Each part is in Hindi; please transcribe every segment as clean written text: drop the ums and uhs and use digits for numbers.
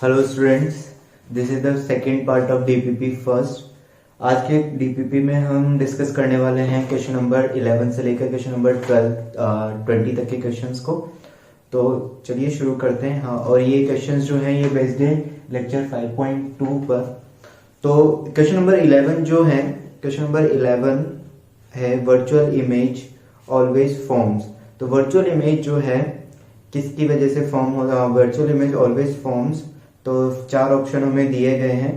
Hello students, this is the second part of DPP first. आज के डीपीपी में हम डिस्कस करने वाले हैं क्वेश्चन नंबर 11 से लेकर क्वेश्चन नंबर 20 तक के क्वेश्चंस को। तो चलिए शुरू करते हैं। हाँ, और ये क्वेश्चंस जो हैं ये बेस्ड है लेक्चर 5.2 पर। तो क्वेश्चन नंबर 11 जो है, क्वेश्चन नंबर 11 है वर्चुअल इमेज ऑलवेज फॉर्म्स। तो वर्चुअल इमेज जो है किसकी वजह से फॉर्म होगा? Virtual image always forms. तो 4 ऑप्शन हमें दिए गए हैं।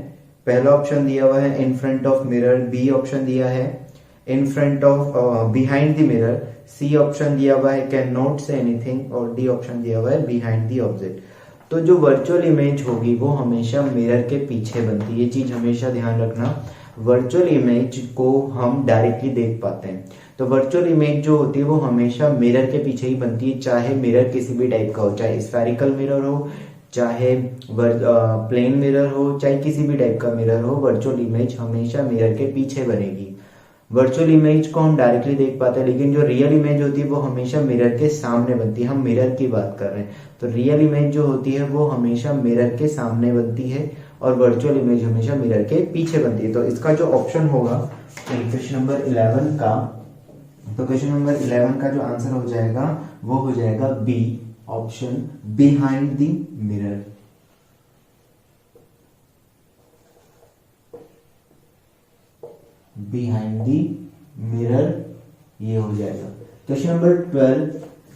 पहला ऑप्शन दिया हुआ है in front of mirror, B option दिया है in front of behind the mirror, C option दिया हुआ है कैन नॉट से एनीथिंग, और डी ऑप्शन दिया हुआ है बिहाइंड द ऑब्जेक्ट। तो जो वर्चुअल इमेज होगी वो हमेशा मिरर के पीछे बनती है, ये चीज हमेशा ध्यान रखना। वर्चुअल इमेज को हम डायरेक्टली देख पाते हैं, तो वर्चुअल इमेज जो होती है वो हमेशा मिरर के पीछे ही बनती है, चाहे मिरर किसी भी टाइप का हो, चाहे स्फेरिकल मिरर हो, चाहे प्लेन मिरर हो, चाहे किसी भी टाइप का मिरर हो, वर्चुअल इमेज हमेशा मिरर के पीछे बनेगी। वर्चुअल इमेज को हम डायरेक्टली देख पाते हैं, लेकिन जो रियल इमेज होती है वो हमेशा मिरर के सामने बनती है। हम मिरर की बात कर रहे हैं, तो रियल इमेज जो होती है वो हमेशा मिरर के सामने बनती है और वर्चुअल इमेज हमेशा मिरर के पीछे बनती है। तो इसका जो ऑप्शन होगा क्वेश्चन नंबर 11 का, तो क्वेश्चन नंबर 11 का जो आंसर हो जाएगा वो हो जाएगा B option, behind the mirror. Behind the mirror ये हो जाएगा। क्वेश्चन नंबर 12,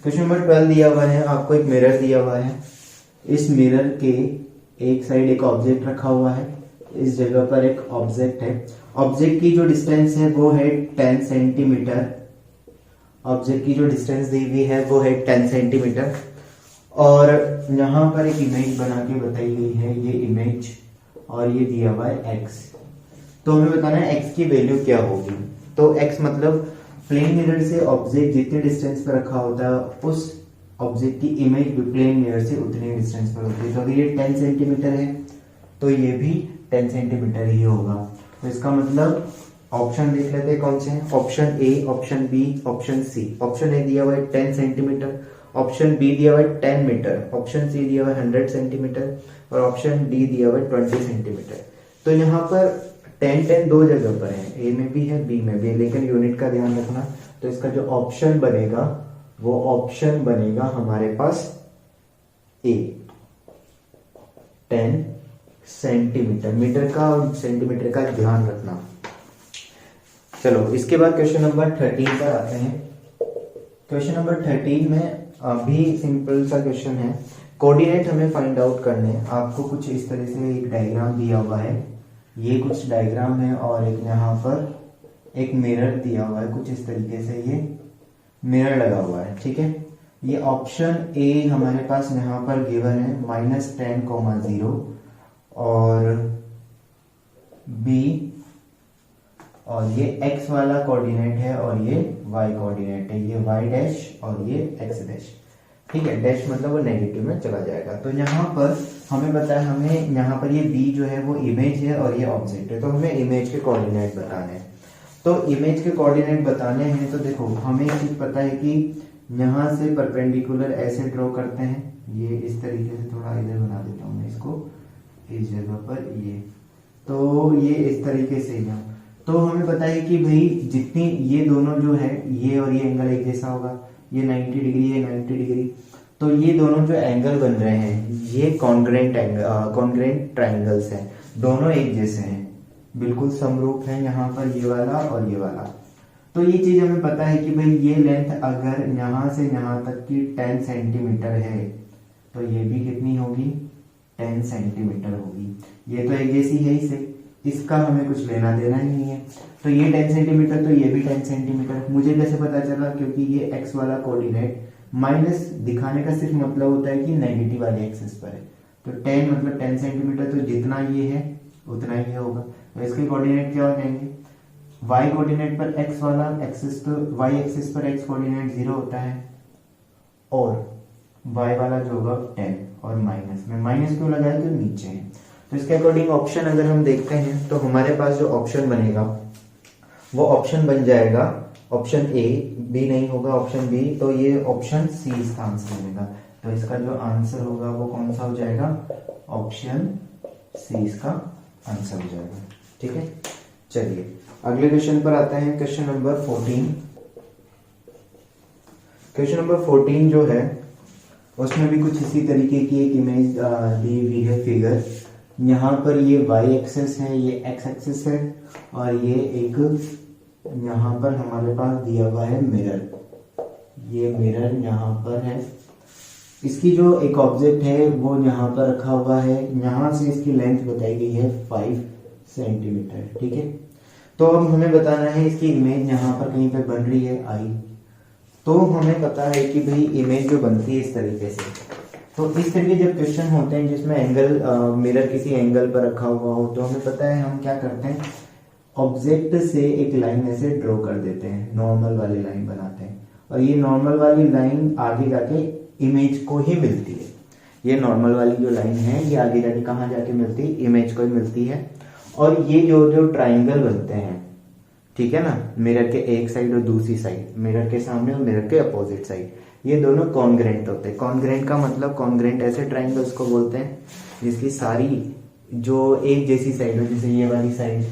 क्वेश्चन नंबर 12 दिया हुआ है आपको, एक मिरर दिया हुआ है। इस मिरर के एक साइड एक ऑब्जेक्ट रखा हुआ है, इस जगह पर एक ऑब्जेक्ट है। ऑब्जेक्ट की जो डिस्टेंस है वो है 10 सेंटीमीटर। ऑब्जेक्ट की जो डिस्टेंस दी हुई है वो है 10 सेंटीमीटर, और यहां पर एक इमेज बना के बताई गई है, ये इमेज, और ये दिया हुआ है एक्स। तो हमें बताना है एक्स की वैल्यू क्या होगी। तो एक्स मतलब प्लेन मिरर से ऑब्जेक्ट जितने डिस्टेंस पर रखा होता है उस ऑब्जेक्ट की इमेज भी प्लेन मिरर से उतने डिस्टेंस पर होती है। तो अगर ये 10 सेंटीमीटर है तो ये भी 10 सेंटीमीटर ही होगा। तो इसका मतलब ऑप्शन देख लेते हैं कौन से हैं। Option A, option B, option C. Option A दिया हुआ है 10 सेंटीमीटर, ऑप्शन बी दिया हुआ है 10 मीटर, ऑप्शन सी दिया हुआ है 100 सेंटीमीटर, और ऑप्शन डी दिया हुआ है 20 सेंटीमीटर। तो यहाँ पर 10 दो जगह पर है, ए में भी है बी में भी है, लेकिन यूनिट का ध्यान रखना। तो इसका जो ऑप्शन बनेगा वो ऑप्शन बनेगा हमारे पास ए, 10 सेंटीमीटर। मीटर का और सेंटीमीटर का ध्यान रखना। चलो इसके बाद क्वेश्चन नंबर 13 पर आते हैं। क्वेश्चन नंबर 13 में अभी सिंपल सा क्वेश्चन है, कोऑर्डिनेट हमें फाइंड आउट करने हैं। आपको कुछ इस तरह से एक डायग्राम दिया हुआ है, ये कुछ डायग्राम है, और एक यहाँ पर एक मिरर दिया हुआ है, कुछ इस तरीके से ये मिरर लगा हुआ है, ठीक है। ये ऑप्शन ए हमारे पास यहाँ पर गिवन है -10,0, और बी, और ये x वाला कोऑर्डिनेट है और ये y कोऑर्डिनेट है, ये y डैश और ये x डैश, ठीक है। डैश मतलब वो नेगेटिव में चला जाएगा। तो यहाँ पर हमें बताया, हमें यहाँ पर ये b जो है वो इमेज है और ये ऑब्जेक्ट है, तो हमें इमेज के कोऑर्डिनेट बताने हैं। तो इमेज के कोऑर्डिनेट बताने हैं तो देखो हमें एक चीज पता है कि यहाँ से परपेंडिकुलर ऐसे ड्रॉ करते हैं, ये इस तरीके से, थोड़ा इधर बना देता हूँ मैं इसको, इस जगह पर ये, तो ये इस तरीके से यहाँ। तो हमें पता है कि भाई जितनी ये दोनों जो है, ये और ये एंगल एक जैसा होगा, ये 90 डिग्री, ये 90 डिग्री, तो ये दोनों जो एंगल बन रहे हैं ये कॉन्ग्रेंट एंगल, कॉन्ग्रेंट ट्राइंगल्स हैं, दोनों एक जैसे हैं, बिल्कुल समरूप है यहाँ पर ये वाला और ये वाला। तो ये चीज हमें पता है कि भाई ये लेंथ अगर यहाँ से यहाँ तक की 10 सेंटीमीटर है तो ये भी कितनी होगी, 10 सेंटीमीटर होगी। ये तो एक जैसी है ही से, इसका हमें कुछ लेना देना ही नहीं है। तो ये 10 सेंटीमीटर तो ये भी 10 सेंटीमीटर। मुझे कैसे पता चला? क्योंकि ये x वाला कोऑर्डिनेट माइनस दिखाने का सिर्फ मतलब होता है कि नेगेटिव वाले एक्सिस पर है। तो 10 मतलब 10 सेंटीमीटर, तो जितना ये है उतना ही होगा। तो इसके कोऑर्डिनेट क्या हो जाएंगे, y कोऑर्डिनेट पर x वाला एक्सिस, तो y एक्सिस पर x कोऑर्डिनेट 0 होता है, और y वाला जो होगा 10, और माइनस में, माइनस क्यों लगाया तो नीचे है। तो इसके अकॉर्डिंग ऑप्शन अगर हम देखते हैं तो हमारे पास जो ऑप्शन बनेगा वो ऑप्शन बन जाएगा ऑप्शन ए, बी नहीं होगा ऑप्शन बी, तो ये ऑप्शन सी इसका आंसर बनेगा। तो इसका जो आंसर होगा वो कौन सा हो जाएगा, ऑप्शन सी इसका आंसर हो जाएगा। ठीक है, चलिए अगले क्वेश्चन पर आते हैं। Question number 14। क्वेश्चन नंबर 14 जो है उसमें भी कुछ इसी तरीके की एक इमेज दी हुई है फिगर। यहाँ पर ये y एक्सेस है, ये x एक्सेस है, और ये एक यहाँ पर हमारे पास दिया हुआ है मिरर। ये मिरर यहाँ पर है, इसकी जो एक ऑब्जेक्ट है वो यहाँ पर रखा हुआ है। यहाँ से इसकी लेंथ बताई गई है 5 सेंटीमीटर। ठीक है, तो अब हमें बताना है इसकी इमेज यहाँ पर कहीं पे बन रही है आई। तो हमें पता है कि भाई इमेज जो बनती है इस तरीके से, तो इस तरीके जब क्वेश्चन होते हैं जिसमें एंगल मिरर किसी एंगल पर रखा हुआ हो, तो हमें पता है हम क्या करते हैं, ऑब्जेक्ट से एक लाइन ऐसे ड्रॉ कर देते हैं, नॉर्मल वाली लाइन बनाते हैं, और ये नॉर्मल वाली लाइन आगे जाके इमेज को ही मिलती है। ये नॉर्मल वाली जो लाइन है ये आगे जाके कहाँ जाके मिलती है, इमेज को ही मिलती है। और ये जो ट्राइंगल बनते हैं, ठीक है ना, मिरर के एक साइड और दूसरी साइड, मिरर के सामने और मिरर के अपोजिट साइड, ये दोनों कॉन्ग्रेंट होते हैं। कॉन्ग्रेंट का मतलब, कॉन्ग्रेंट ऐसे ट्राइंगल्स को बोलते हैं जिसकी सारी जो एक जैसी साइड हो, जैसे ये वाली साइड,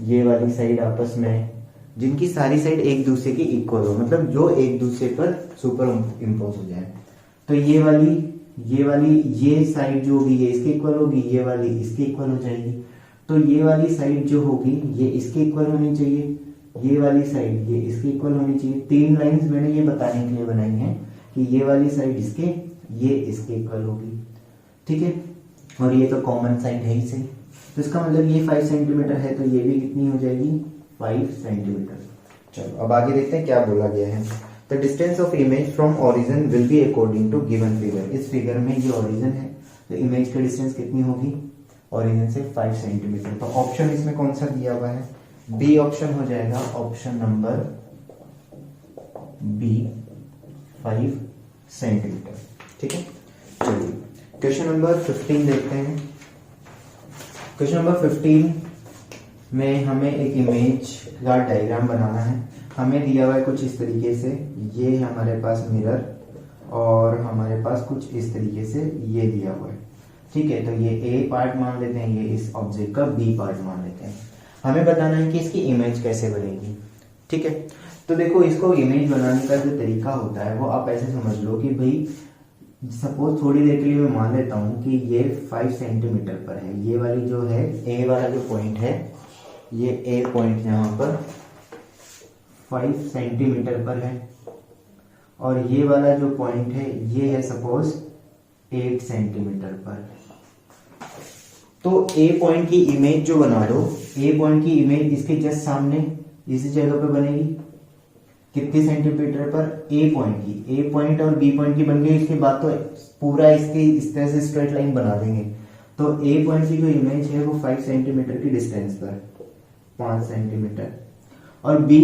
ये वाली साइड आपस में, जिनकी सारी साइड एक दूसरे की इक्वल हो, मतलब जो एक दूसरे पर सुपर इम्पोज हो जाए। तो ये वाली ये साइड जो होगी ये इसके इक्वल होगी, ये वाली इसके इक्वल हो जाएगी। तो ये वाली साइड जो होगी ये इसके इक्वल होनी चाहिए, ये वाली साइड ये इसके इक्वल होनी चाहिए। 3 लाइंस मैंने ये बताने के लिए बनाई हैं कि ये वाली साइड इसके, ये इसके इक्वल होगी। ठीक है, और ये तो कॉमन साइड है ही सही, तो इसका मतलब ये 5 सेंटीमीटर है, तो ये भी कितनी हो जाएगी, 5 सेंटीमीटर। चलो अब आगे देखते हैं क्या बोला गया है। The distance of image from origin will be according to given figure. इस फिगर में ये ओरिजिन है, तो इमेज की डिस्टेंस कितनी होगी, ओरिजिन से 5 सेंटीमीटर। तो ऑप्शन इसमें कौन सा दिया हुआ है, बी ऑप्शन हो जाएगा, ऑप्शन नंबर बी 5 सेंटीमीटर। ठीक है, चलिए क्वेश्चन नंबर 15 देखते हैं। क्वेश्चन नंबर 15 में हमें एक इमेज का डायग्राम बनाना है। हमें दिया हुआ है कुछ इस तरीके से, ये है हमारे पास मिरर, और हमारे पास कुछ इस तरीके से ये दिया हुआ है। ठीक है, तो ये ए पार्ट मान लेते हैं, ये इस ऑब्जेक्ट का बी पार्ट मान लेते हैं। हमें बताना है कि इसकी इमेज कैसे बनेगी। ठीक है, तो देखो इसको इमेज बनाने का जो तरीका होता है वो आप ऐसे समझ लो कि भाई सपोज थोड़ी देर के लिए मैं मान लेता हूं कि ये 5 सेंटीमीटर पर है। ये वाली जो है ए वाला जो पॉइंट है, ये ए पॉइंट यहाँ पर 5 सेंटीमीटर पर है, और ये वाला जो पॉइंट है ये है सपोज 8 सेंटीमीटर पर। तो ए पॉइंट की इमेज जो बना लो, ए पॉइंट की इमेज इसके जस्ट सामने इसी जगह पे बनेगी, कितने सेंटीमीटर पर, ए पॉइंट की। ए पॉइंट और बी पॉइंट की बन गई, इसके बाद तो पूरा इसके इस तरह से स्ट्रेट लाइन बना देंगे। तो ए पॉइंट की जो इमेज है वो 5 सेंटीमीटर की डिस्टेंस पर, 5 सेंटीमीटर, और बी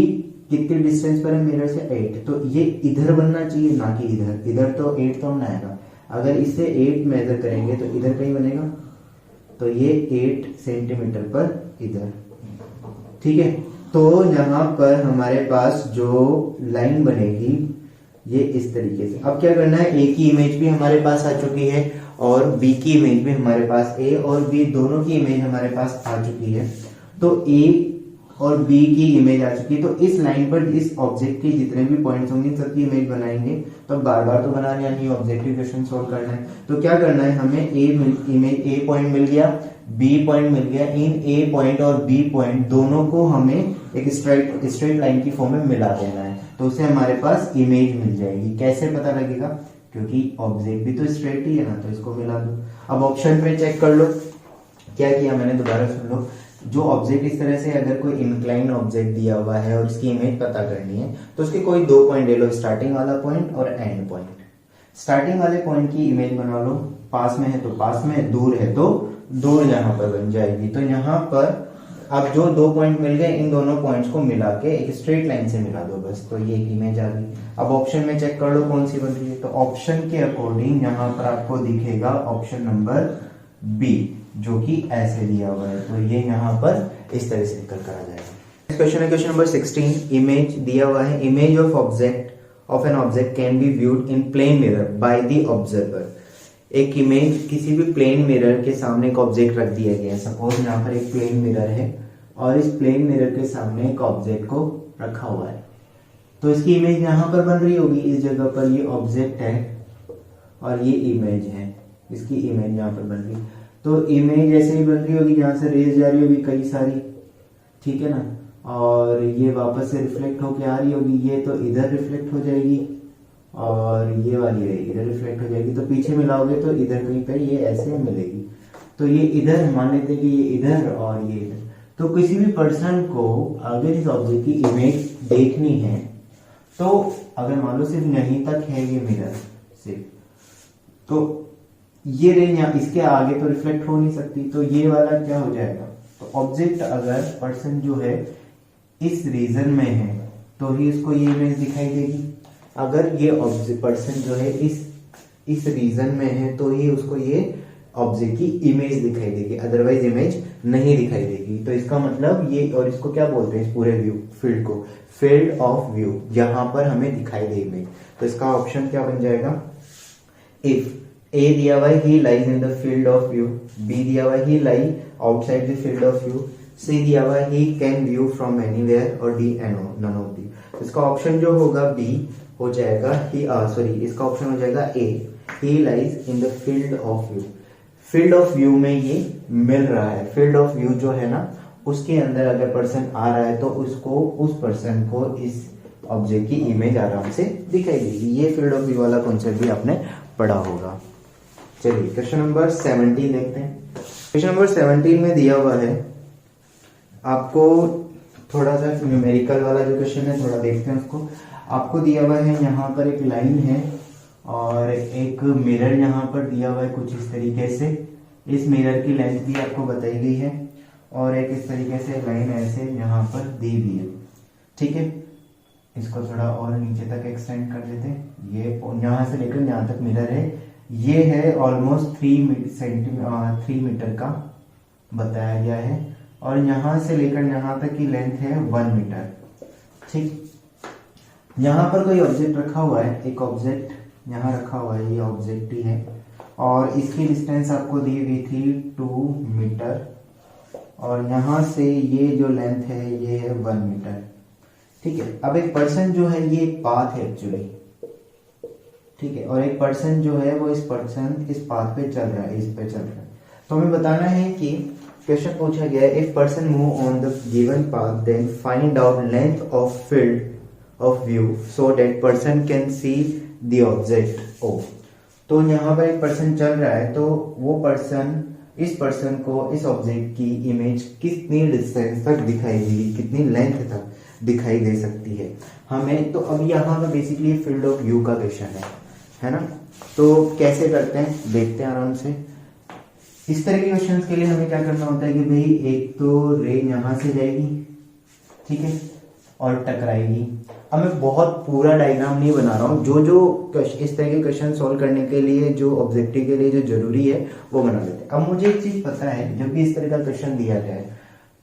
कितनी डिस्टेंस पर है मिरर से, 8। तो ये इधर बनना चाहिए, ना कि इधर। इधर तो 8 तो ना आएगा, अगर इससे 8 मेजर करेंगे तो इधर कहीं बनेगा, तो ये 8 सेंटीमीटर पर इधर। ठीक है, तो यहाँ पर हमारे पास जो लाइन बनेगी ये इस तरीके से। अब क्या करना है, ए की इमेज भी हमारे पास आ चुकी है और बी की इमेज भी हमारे पास, ए और बी दोनों की इमेज हमारे पास आ चुकी है। तो ए और बी की इमेज आ चुकी है, तो इस लाइन पर इस ऑब्जेक्ट के जितने भी पॉइंट्स होंगे सबकी इमेज बनाएंगे। तो बार बार तो बनाने यानी ऑब्जेक्टिव क्वेश्चन सोल्व करना है। तो क्या करना है, हमें ए पॉइंट मिल गया, बी पॉइंट मिल गया। इन ए पॉइंट और बी पॉइंट दोनों को हमें एक स्ट्रेट लाइन की फॉर्म में मिला देना है, तो उससे हमारे पास इमेज मिल जाएगी। कैसे पता लगेगा, क्योंकि ऑब्जेक्ट भी तो स्ट्रेट ही है ना, तो इसको मिला दो। अब ऑप्शन पे चेक कर लो क्या किया मैंने, दोबारा सुन लो। जो ऑब्जेक्ट इस तरह से, अगर कोई इंक्लाइन ऑब्जेक्ट दिया हुआ है और उसकी इमेज पता करनी है, तो उसके कोई 2 पॉइंट ले लो, स्टार्टिंग वाला पॉइंट और एंड पॉइंट। स्टार्टिंग वाले पॉइंट की इमेज बना लो, पास में है तो पास में, दूर है तो दूर यहाँ पर बन जाएगी। तो यहाँ पर अब जो 2 पॉइंट मिल गए, इन दोनों पॉइंट्स को मिला के एक स्ट्रेट लाइन से मिला दो बस, तो ये इमेज आ गई। अब ऑप्शन में चेक कर लो कौन सी बन रही है, तो ऑप्शन के अकॉर्डिंग यहाँ पर आपको दिखेगा ऑप्शन नंबर बी, जो कि ऐसे दिया हुआ है। तो ये यहाँ पर इस तरह से निकल कर आ जाएगा। क्वेश्चन है क्वेश्चन नंबर 16। इमेज दिया हुआ है, image of object of an object can be viewed in plane mirror by the observer. एक इमेज किसी भी प्लेन मिरर के सामने एक ऑब्जेक्ट रख दिया गया है, सपोज यहाँ पर एक प्लेन मिरर है और इस प्लेन मिरर के सामने एक ऑब्जेक्ट को रखा हुआ है, तो इसकी इमेज यहाँ पर बन रही होगी। इस जगह पर ये ऑब्जेक्ट है और ये इमेज है, इसकी इमेज यहाँ पर बन रही, तो इमेज ऐसे ही बन रही होगी, यहाँ से रेज जा रही होगी कई सारी, ठीक है ना, और ये वापस से रिफ्लेक्ट होके आ रही होगी, ये तो इधर रिफ्लेक्ट हो जाएगी और ये वाली है इधर रिफ्लेक्ट हो जाएगी, तो पीछे मिलाओगे तो इधर कहीं पे ये ऐसे मिलेगी, तो ये इधर मान लेते हैं कि ये इधर और ये इधर। तो किसी भी पर्सन को अगर इस ऑब्जेक्ट की इमेज देखनी है तो अगर मान लो सिर्फ यहीं तक है ये मिरर सिर्फ, तो ये रे यहाँ इसके आगे तो रिफ्लेक्ट हो नहीं सकती, तो ये वाला क्या हो जाएगा, तो ऑब्जेक्ट अगर पर्सन जो है इस रीजन में है तो ही इसको ये इमेज दिखाई देगी। अगर ये ऑब्जेक्ट पर्सन जो है इस रीजन में है तो ही उसको ये ऑब्जेक्ट की इमेज दिखाई देगी, अदरवाइज इमेज नहीं दिखाई देगी। तो इसका मतलब ये, और इसको क्या बोलते हैं इस पूरे व्यू फील्ड को, फील्ड ऑफ व्यू, जहां पर हमें दिखाई दे इमेज। तो इसका ऑप्शन क्या बन जाएगा, इफ ए दिया हुआ he lies in the field of view, B दिया हुआ he lie outside the field of view, C दिया हुआ he can view from anywhere, और डी नन ऑफ दी। इसका ऑप्शन जो होगा बी हो जाएगा ही, सॉरी इसका ऑप्शन हो जाएगा A, he lies in the field of view. Field of view में ये मिल रहा है, फील्ड ऑफ व्यू जो है ना उसके अंदर अगर पर्सन आ रहा है तो उसको, उस पर्सन को इस ऑब्जेक्ट की इमेज आराम से दिखाई देगी। ये फील्ड ऑफ व्यू वाला कॉन्सेप्ट भी आपने पढ़ा होगा। चलिए क्वेश्चन नंबर 17 देखते हैं। क्वेश्चन नंबर 17 में दिया हुआ है आपको, थोड़ा सा न्यूमेरिकल वाला जो क्वेश्चन है थोड़ा देखते हैं उसको। आपको दिया हुआ है यहाँ पर एक लाइन है और एक मिरर यहाँ पर दिया हुआ है कुछ इस तरीके से, इस मिरर की लेंथ भी आपको बताई गई है और एक इस तरीके से लाइन ऐसे यहाँ पर दी हुई है, ठीक है। इसको थोड़ा और नीचे तक एक्सटेंड कर देते हैं। ये यहाँ से लेकर यहाँ तक मिरर है, ये है ऑलमोस्ट 3 मीटर का बताया गया है और यहाँ से लेकर यहाँ तक की लेंथ है 1 मीटर, ठीक। यहाँ पर कोई ऑब्जेक्ट रखा हुआ है, एक ऑब्जेक्ट यहाँ रखा हुआ है, ये ऑब्जेक्ट ही है और इसकी डिस्टेंस आपको दी हुई थी 2 मीटर और यहाँ से ये जो लेंथ है ये है 1 मीटर, ठीक है। अब एक पर्सन जो है, ये पाथ है एक्चुअली, ठीक है, और एक पर्सन जो है वो इस पाथ पे चल रहा है, इस पे चल रहा है। तो हमें बताना है कि क्वेश्चन पूछा गया है, if person move on the given path then find out length of field of view so that person can see the object O. तो यहाँ पर एक पर्सन चल रहा है तो वो पर्सन, इस पर्सन को इस ऑब्जेक्ट की इमेज कितनी डिस्टेंस तक दिखाई देगी, कितनी लेंथ तक दिखाई दे सकती है हमें। तो अब यहाँ पर बेसिकली फील्ड ऑफ व्यू का क्वेश्चन है ना। तो कैसे करते हैं देखते हैं आराम से। इस तरह के क्वेश्चन के लिए हमें क्या करना होता है कि भाई एक तो रे यहाँ से जाएगी, ठीक है, और टकराएगी। अब मैं बहुत पूरा डायग्राम नहीं बना रहा हूँ, जो इस तरह के क्वेश्चन सॉल्व करने के लिए, जो ऑब्जेक्टिव के लिए जो जरूरी है वो बना लेते हैं। अब मुझे एक चीज पता है, जब भी इस तरह का क्वेश्चन दिया जाए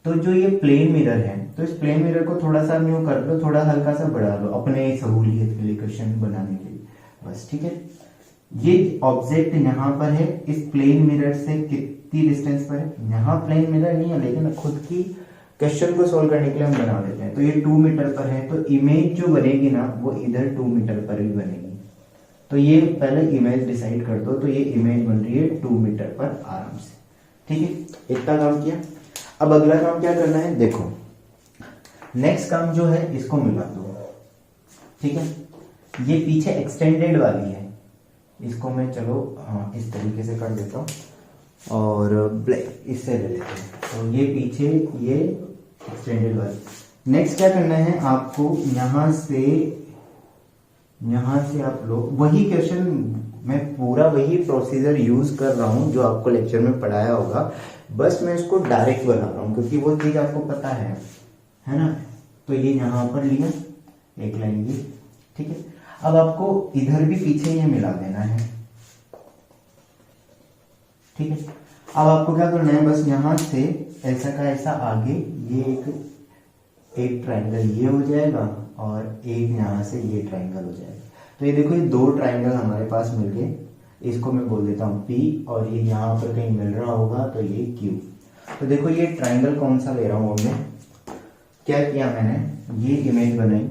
तो जो ये प्लेन मिरर है, तो इस प्लेन मिरर को थोड़ा सा न्यू कर लो, थोड़ा हल्का सा बढ़ा लो अपने सहूलियत के लिए, क्वेश्चन बनाने के लिए बस, ठीक है। ये ऑब्जेक्ट यहाँ पर है, इस प्लेन मिरर से कितनी डिस्टेंस पर है, यहाँ प्लेन मिरर नहीं है लेकिन खुद की क्वेश्चन को सोल्व करने के लिए हम बना लेते हैं। तो ये 2 मीटर पर है, तो इमेज जो बनेगी ना वो इधर 2 मीटर पर भी बनेगी। तो ये पहले इमेज डिसाइड कर दो, तो ये इमेज बन रही है 2 मीटर पर आराम से, ठीक है। इतना काम किया। अब अगला काम क्या करना है, देखो नेक्स्ट काम जो है इसको मिला दो, ठीक है। ये पीछे एक्सटेंडेड वाली है, इसको मैं चलो इस तरीके से कर देता हूँ और ब्लैक इससे ले लेते हैं। तो ये पीछे ये एक्सटेंडेड वाली। नेक्स्ट क्या करना है आपको, यहाँ से आप लोग वही क्वेश्चन, मैं पूरा वही प्रोसीजर यूज कर रहा हूँ जो आपको लेक्चर में पढ़ाया होगा, बस मैं इसको डायरेक्ट बना रहा हूँ क्योंकि वो चीज आपको पता है ना। तो ये यहाँ पर लिया एक लाइन ये, ठीक है। अब आपको इधर भी पीछे ये मिला देना है, ठीक है। अब आपको क्या करना है, बस यहाँ से ऐसा का ऐसा आगे ये एक एक ट्राइंगल ये हो जाएगा और एक यहाँ से ये ट्राइंगल हो जाएगा। तो ये देखो, ये दो ट्राइंगल हमारे पास मिल गए। इसको मैं बोल देता हूँ P और ये यहाँ पर कहीं मिल रहा होगा तो ये Q। तो देखो ये ट्राइंगल कौन सा ले रहा हूँ मैं, क्या किया मैंने, ये इमेज बनाई,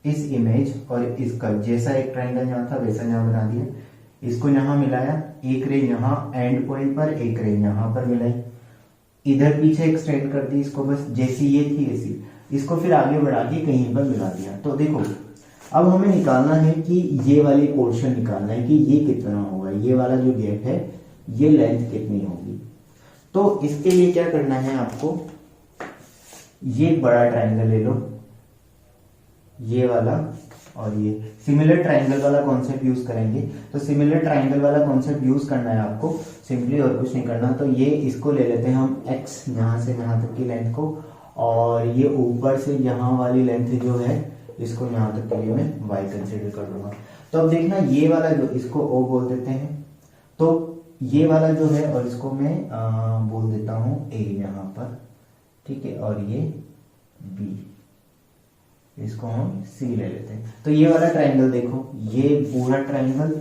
इस इमेज और इसका जैसा एक ट्राइंगल यहाँ था वैसा यहाँ बना दिया, इसको यहाँ मिलाया, एक रे यहाँ एंड पॉइंट पर, एक रे यहाँ पर मिलाई, इधर पीछे एक्सटेंड कर दी इसको, बस जैसी ये थी ऐसी, इसको फिर आगे बढ़ा के कहीं पर मिला दिया। तो देखो अब हमें निकालना है कि ये वाली पोर्शन निकालना है कि ये कितना होगा, ये वाला जो गैप है ये लेंथ कितनी होगी। तो इसके लिए क्या करना है आपको, ये बड़ा ट्राइंगल ले लो, ये वाला, और ये सिमिलर ट्राइंगल वाला कॉन्सेप्ट यूज करेंगे। तो सिमिलर ट्राइंगल वाला कॉन्सेप्ट यूज करना है आपको सिंपली, और कुछ नहीं करना। तो ये इसको ले लेते हैं हम x, यहाँ से यहाँ तक की लेंथ को, और ये ऊपर से यहाँ वाली लेंथ जो है इसको यहाँ तक के लिए मैं y कंसिडर कर लूंगा। तो अब देखना ये वाला जो, इसको O बोल देते हैं, तो ये वाला जो है और इसको मैं बोल देता हूँ A यहाँ पर, ठीक है, और ये B, इसको हम C ले लेते हैं। तो ये वाला ट्राइंगल देखो, ये पूरा ट्राइंगल,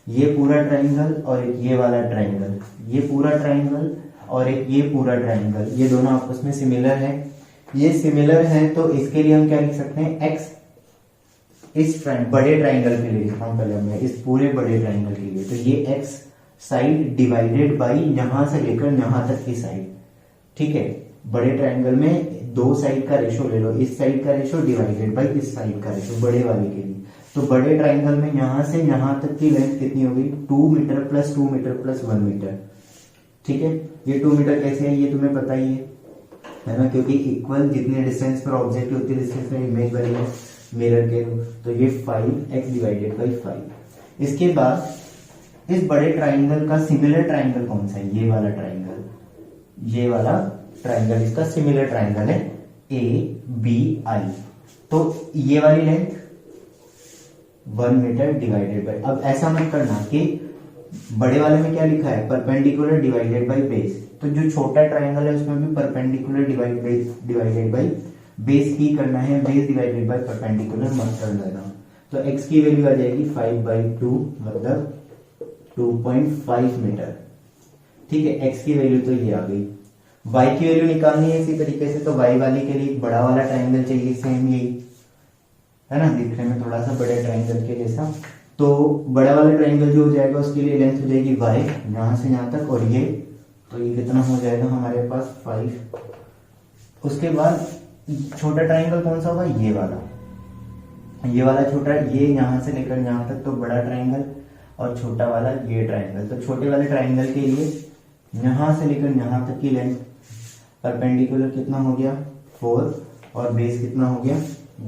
ये पूरा ट्राइंगल और एक ये वाला ट्राइंगल, ये पूरा ट्राइंगल और एक ये पूरा ट्राइंगल, ये दोनों आपस में सिमिलर है। ये सिमिलर है तो इसके लिए हम क्या लिख सकते हैं, x इस बड़े ट्राइंगल के लिए लिखता हूं पहले मैं, इस पूरे बड़े ट्राइंगल के लिए, तो ये x साइड डिवाइडेड बाई यहां से लेकर यहां तक की साइड, ठीक है। बड़े ट्राइंगल में दो साइड का रेशो ले लो, इस साइड का रेशो डिवाइडेड बाई इस साइड का रेशो, बड़े वाले के लिए। तो बड़े ट्राइंगल में यहां से यहां तक की लेंथ कितनी होगी, 2 metre plus 2 metre plus 1 metre, ठीक है। ये 2 मीटर कैसे है ये तुम्हें पता ही है ना, क्योंकि इक्वल जितने डिस्टेंस पर ऑब्जेक्ट होती है डिस्टेंस में इमेज बनी है मिरर के, तो ये 5x डिवाइडेड बाई 5। इसके बाद इस बड़े ट्राइंगल का सिमिलर ट्राइंगल कौन सा है, ये वाला ट्राइंगल, ये वाला ट्राइंगल इसका सिमिलर ट्राइंगल है ABI। तो ये वाली लेंथ 1 मीटर डिवाइडेड बाई, अब ऐसा मत करना कि बड़े वाले में क्या लिखा है, परपेंडिकुलर डिवाइडेड बाई बेस, तो जो छोटा ट्राइंगल है उसमें भी परपेंडिकुलर डिवाइडेड बाई बेस ही करना है, बेस डिवाइडेड बाई परपेंडिकुलर मत कर देना। तो x की वैल्यू आ जाएगी 5/2 मतलब 2.5 मीटर, ठीक है। x की वैल्यू तो ये आ गई। y की वैल्यू निकालनी है इसी तरीके से, तो y वाली के लिए बड़ा वाला ट्राइंगल चाहिए, सेम यही है ना, दिखने में थोड़ा सा बड़े ट्राइंगल के जैसा। तो बड़ा वाला ट्राइंगल जो हो जाएगा उसके लिए लेंथ हो जाएगी y, यहां से यहां तक, और ये तो ये कितना हो जाएगा हमारे पास 5। उसके बाद छोटा ट्राइंगल कौन सा होगा, ये वाला छोटा, ये यहां से लेकर यहां तक तो बड़ा ट्राइंगल, और छोटा वाला ये ट्राइंगल। तो छोटे वाले ट्राइंगल के लिए यहां से लेकर यहां तक की लेंथ परपेंडिकुलर कितना हो गया 4, और बेस कितना हो गया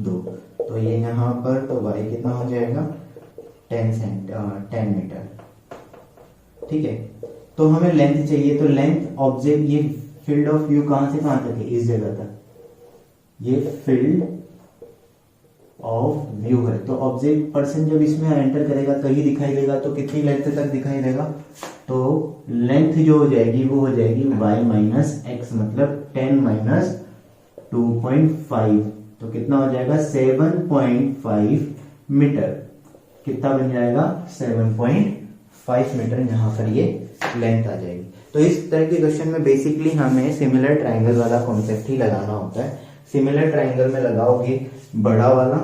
2। तो ये यहां पर तो y कितना हो जाएगा 10 मीटर, ठीक है। तो हमें लेंथ चाहिए, तो लेंथ ऑब्जेक्ट, ये फील्ड ऑफ व्यू कहां से कहां तक है, इस जगह तक, ये फील्ड ऑफ व्यू है। तो ऑब्जेक्ट पर्सन जब इसमें एंटर करेगा तो ही दिखाई देगा, तो कितनी लेंथ तक दिखाई देगा, तो लेंथ जो हो जाएगी वो हो जाएगी y माइनस एक्स, मतलब 10 माइनस 2.5, तो कितना हो जाएगा 7.5 मीटर। कितना बन जाएगा 7.5 मीटर, यहां पर ये लेंथ आ जाएगी। तो इस तरह के क्वेश्चन में बेसिकली हमें सिमिलर ट्राइंगल वाला कॉन्सेप्ट ही लगाना होता है। सिमिलर ट्राइंगल में लगाओगे बड़ा वाला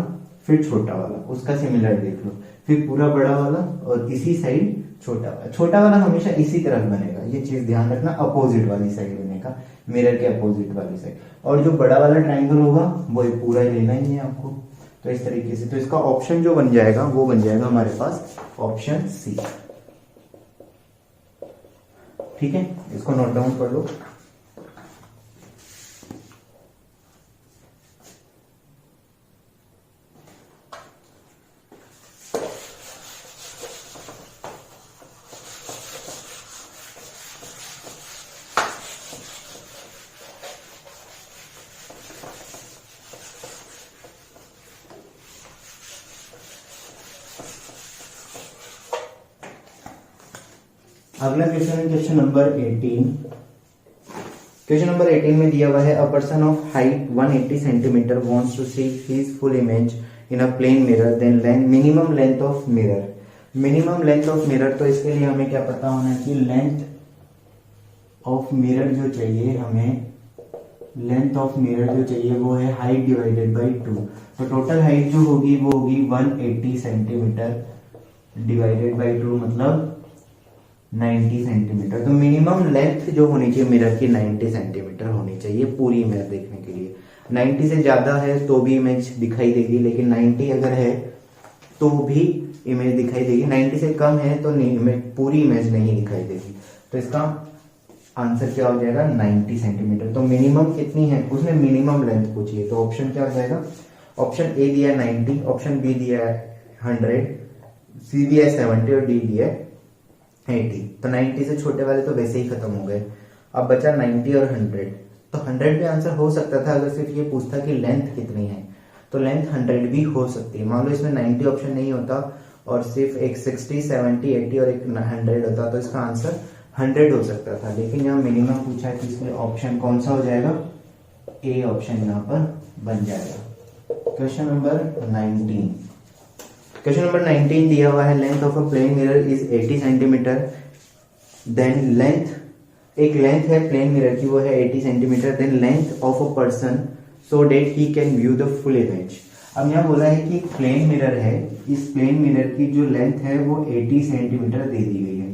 फिर छोटा वाला, उसका सिमिलर देख लो, फिर पूरा बड़ा वाला और इसी साइड छोटा वाला। छोटा वाला हमेशा इसी तरफ बनेगा, ये चीज ध्यान रखना, अपोजिट वाली साइड बनेगा, मिरर के अपोजिट वाली साइड। और जो बड़ा वाला ट्राइंगल होगा वो पूरा लेना ही है आपको। तो इस तरीके से, तो इसका ऑप्शन जो बन जाएगा वो बन जाएगा हमारे पास ऑप्शन सी, ठीक है। इसको नोट डाउन कर लो। अगला क्वेश्चन है क्वेश्चन नंबर 18। क्वेश्चन नंबर 18 में दिया हुआ है a person of height 180 centimetre wants to see his full image in a plane mirror then minimum length of mirror. Minimum length of mirror, तो इसके लिए हमें क्या पता होना चाहिए, लेंथ ऑफ मिरर जो चाहिए हमें, लेंथ ऑफ मिरर जो चाहिए वो है हाइट डिवाइडेड बाई 2। तो टोटल हाइट जो होगी वो होगी 180 सेंटीमीटर डिवाइडेड बाई 2 मतलब 90 सेंटीमीटर। तो मिनिमम लेंथ जो होनी चाहिए मिरर की 90 सेंटीमीटर होनी चाहिए पूरी इमेज देखने के लिए। 90 से ज्यादा है तो भी इमेज दिखाई देगी, लेकिन 90 अगर है तो भी इमेज दिखाई देगी, 90 से कम है तो नहीं, पूरी इमेज नहीं दिखाई देगी। तो इसका आंसर क्या हो जाएगा, 90 सेंटीमीटर। तो मिनिमम कितनी है, उसने मिनिमम लेंथ पूछी है, तो ऑप्शन क्या हो जाएगा, ऑप्शन ए दिया है 90, ऑप्शन बी दिया है 100, सी दिया है 70 और डी दिया है 80। तो 90 से छोटे वाले तो वैसे ही खत्म हो गए, अब बचा 90 और 100। तो 100 भी आंसर हो सकता था अगर सिर्फ ये पूछता कि लेंथ कितनी है, तो लेंथ 100 भी हो सकती है। मान लो इसमें 90 ऑप्शन नहीं होता और सिर्फ एक 60, 70, 80 और एक 100 होता तो इसका आंसर 100 हो सकता था, लेकिन यहाँ मिनिमम पूछा है तो इसमें ऑप्शन कौन सा हो जाएगा, ए ऑप्शन यहाँ पर बन जाएगा। क्वेश्चन नंबर 19, क्वेश्चन नंबर 19 दिया हुआ है length of a plane mirror is 80 centimetre, then length, एक लेंथ है प्लेन मिरर की वो है 80 centimetre, then length of a person so that he can view the full image. अब यहाँ बोला है कि प्लेन मिरर है, इस प्लेन मिरर की जो लेंथ है वो 80 सेंटीमीटर दे दी गई है,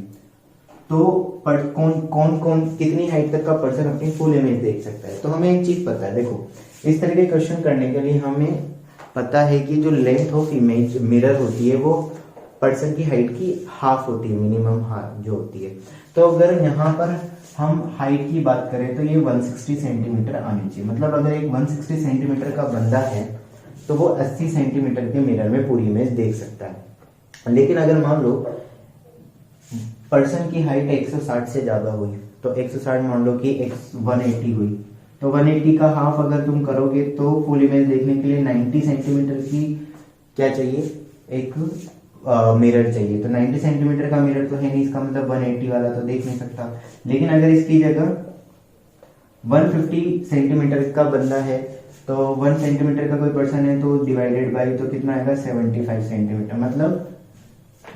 तो कौन कौन कितनी हाइट तक का पर्सन अपनी फुल इमेज देख सकता है। तो हमें एक चीज पता है, देखो इस तरह के क्वेश्चन करने के लिए हमें पता है कि जो लेंथ ऑफ इमेज मिरर होती है वो पर्सन की हाइट की हाफ होती है, मिनिमम हाफ जो होती है। तो अगर यहाँ पर हम हाइट की बात करें तो ये 160 सेंटीमीटर आनी चाहिए, मतलब अगर एक 160 सेंटीमीटर का बंदा है तो वो 80 सेंटीमीटर के मिरर में पूरी इमेज देख सकता है। लेकिन अगर मान लो पर्सन की हाइट 160 से ज्यादा हुई, तो 160 मान लो कि 180 हुई, तो 180 का हाफ अगर तुम करोगे तो फुल इमेज देखने के लिए 90 सेंटीमीटर की क्या चाहिए, एक मिरर चाहिए। तो 90 सेंटीमीटर का मिरर तो है नहीं, इसका मतलब 180 वाला तो देख नहीं सकता। लेकिन अगर इसकी जगह 150 सेंटीमीटर का बंदा है, तो 1 सेंटीमीटर का कोई पर्सन है तो डिवाइडेड बाई तो कितना आएगा 75 सेंटीमीटर, मतलब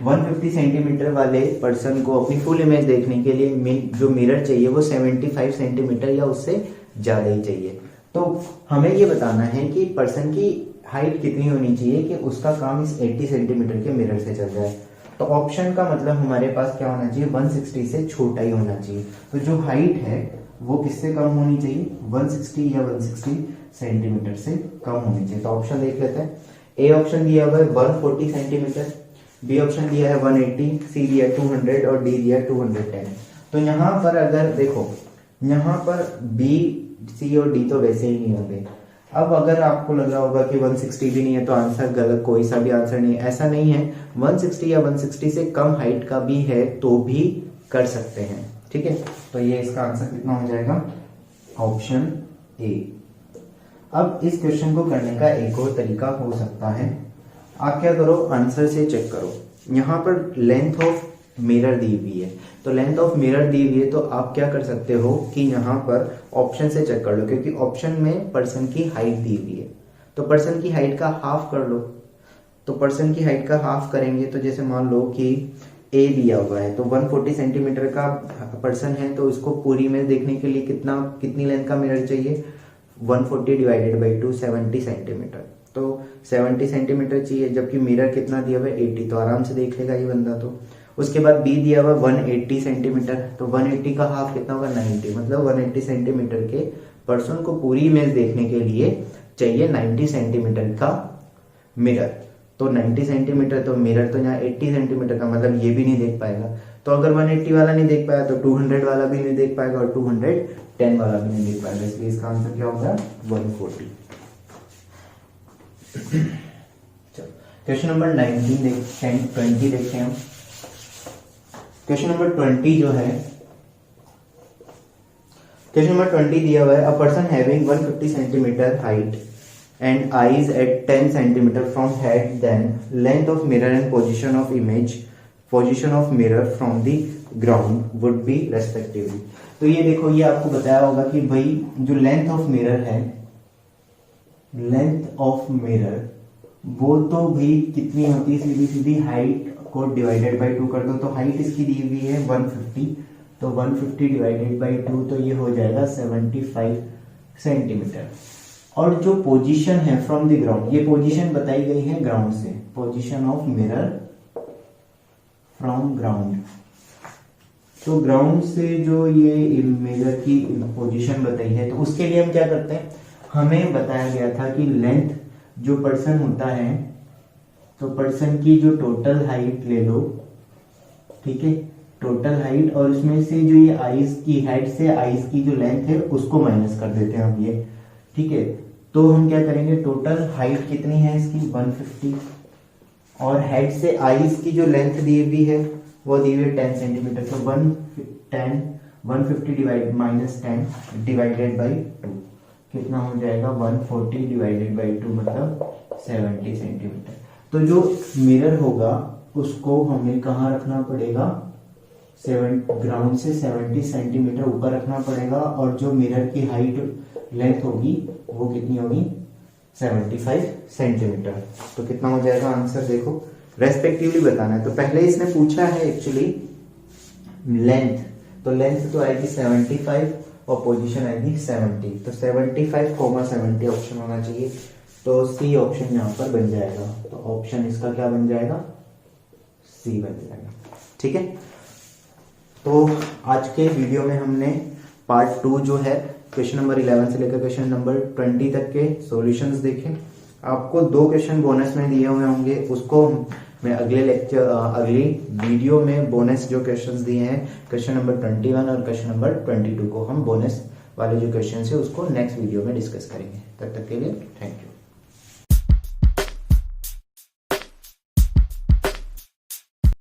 150 सेंटीमीटर वाले पर्सन को अपनी फुल इमेज देखने के लिए जो मिरर चाहिए वो 75 सेंटीमीटर या उससे ज्यादा ही चाहिए। तो हमें ये बताना है कि पर्सन की हाइट कितनी होनी चाहिए कि उसका काम इस 80 सेंटीमीटर के मिरर से चल जाए। तो ऑप्शन का मतलब हमारे पास क्या होना चाहिए, 160 से छोटा ही होना चाहिए। तो जो हाइट है वो किससे कम होनी चाहिए, 160 या 160 सेंटीमीटर से कम होनी चाहिए। तो ऑप्शन देख लेते हैं, ए ऑप्शन दिया हुआ है 140 सेंटीमीटर, बी ऑप्शन दिया है 180, सी दिया 200 और डी दिया 210। तो यहाँ पर अगर देखो, यहाँ पर बी, सी और डी तो वैसे ही नहीं होंगे। अब अगर आपको लग रहा होगा कि 160 भी नहीं है तो आंसर गलत, कोई सा भी आंसर नहीं है, ऐसा नहीं है। 160 या 160 से कम हाइट का भी है तो भी कर सकते हैं, ठीक है। तो ये इसका आंसर कितना हो जाएगा, ऑप्शन ए। अब इस क्वेश्चन को करने का एक और तरीका हो सकता है, आप क्या करो, आंसर से चेक करो। यहाँ पर लेंथ ऑफ मिरर दी हुई है, तो लेंथ ऑफ मिरर दी हुई है तो आप क्या कर सकते हो कि यहाँ पर ऑप्शन से चेक कर लो, क्योंकि ऑप्शन में पर्सन की हाइट दी हुई है, तो पर्सन की हाइट का हाफ कर लो। तो पर्सन की हाइट का हाफ करेंगे तो जैसे मान लो कि ए दिया हुआ है, तो 140 सेंटीमीटर का पर्सन है, तो इसको पूरी इमेज देखने के लिए कितनी लेंथ का मिरर चाहिए, 140 डिवाइडेड बाई 2 70 सेंटीमीटर। तो 70 सेंटीमीटर चाहिए, जबकि मिरर कितना दिया हुआ है 80, तो आराम से देख लेगा ये बंदा। तो उसके बाद बी दिया हुआ 180 सेंटीमीटर, तो 180 का हाफ कितना होगा 90, मतलब 180 सेंटीमीटर के पर्सन को पूरी इमेज देखने के लिए चाहिए 90 सेंटीमीटर का मिरर। तो 90 सेंटीमीटर तो मिरर तो यहाँ 80 सेंटीमीटर का, मतलब ये भी नहीं देख पाएगा। तो अगर 180 वाला नहीं देख पाया तो 200 वाला भी नहीं देख पाएगा और 210 वाला भी नहीं देख पाएगा, इसलिए इसका आंसर क्या होगा 140। चलो क्वेश्चन नंबर 19 देखते हैं, 20 देखते हैं। क्वेश्चन नंबर 20 जो है, क्वेश्चन नंबर 20 दिया हुआ है, a person having 150 centimetre height and eyes at 10 centimeter from head, then length of mirror and position of mirror from the ground would be respectively। तो ये देखो, ये आपको बताया होगा कि भाई जो लेंथ ऑफ मिरर है, लेंथ ऑफ मिरर वो तो भाई कितनी होती है, सीधी सीधी हाइट को डिवाइडेड बाय 2 कर दो, तो हाइट इसकी दी हुई है 150, तो 150 डिवाइडेड बाय 2 तो ये हो जाएगा 75 सेंटीमीटर। और जो पोजीशन है फ्रॉम द ग्राउंड, ये पोजीशन बताई गई है ग्राउंड से, position of mirror from ground, तो ग्राउंड से जो ये मिरर की पोजीशन बताई है, तो उसके लिए हम क्या करते हैं, हमें बताया गया था कि लेंथ जो पर्सन होता है, तो पर्सन की जो टोटल हाइट ले लो, ठीक है, टोटल हाइट, और उसमें से जो ये आईज की हेड से आईज की जो लेंथ है उसको माइनस कर देते हैं हम ये, ठीक है। तो हम क्या करेंगे, टोटल हाइट कितनी है इसकी 150, और हेड से आईज की जो लेंथ दी हुई है वो दी हुई है 10 सेंटीमीटर, तो 150 डिवाइड माइनस 10 डिवाइडेड बाई 2 कितना हो जाएगा, 140 डिवाइडेड बाई 2 मतलब 70 सेंटीमीटर। तो जो मिरर होगा उसको हमें कहाँ रखना पड़ेगा, ग्राउंड से 70 सेंटीमीटर ऊपर रखना पड़ेगा, और जो मिरर की हाइट लेंथ होगी वो कितनी होगी, 75 सेंटीमीटर। तो कितना हो जाएगा आंसर, देखो रेस्पेक्टिवली बताना है। तो पहले इसने पूछा है एक्चुअली लेंथ, तो लेंथ तो आएगी 75 और पोजीशन आएगी 70, तो 75,70 ऑप्शन होना चाहिए, तो सी ऑप्शन यहाँ पर बन जाएगा। तो ऑप्शन इसका क्या बन जाएगा, सी बन जाएगा, ठीक है। तो आज के वीडियो में हमने पार्ट 2 जो है क्वेश्चन नंबर 11 से लेकर क्वेश्चन नंबर 20 तक के सॉल्यूशंस देखे। आपको 2 क्वेश्चन बोनस में दिए हुए होंगे, उसको मैं अगली वीडियो में बोनस जो क्वेश्चंस दिए हैं क्वेश्चन नंबर 21 और क्वेश्चन नंबर 22 को हम बोनस वाले जो क्वेश्चन है उसको नेक्स्ट वीडियो में डिस्कस करेंगे। तब तक के लिए थैंक यू।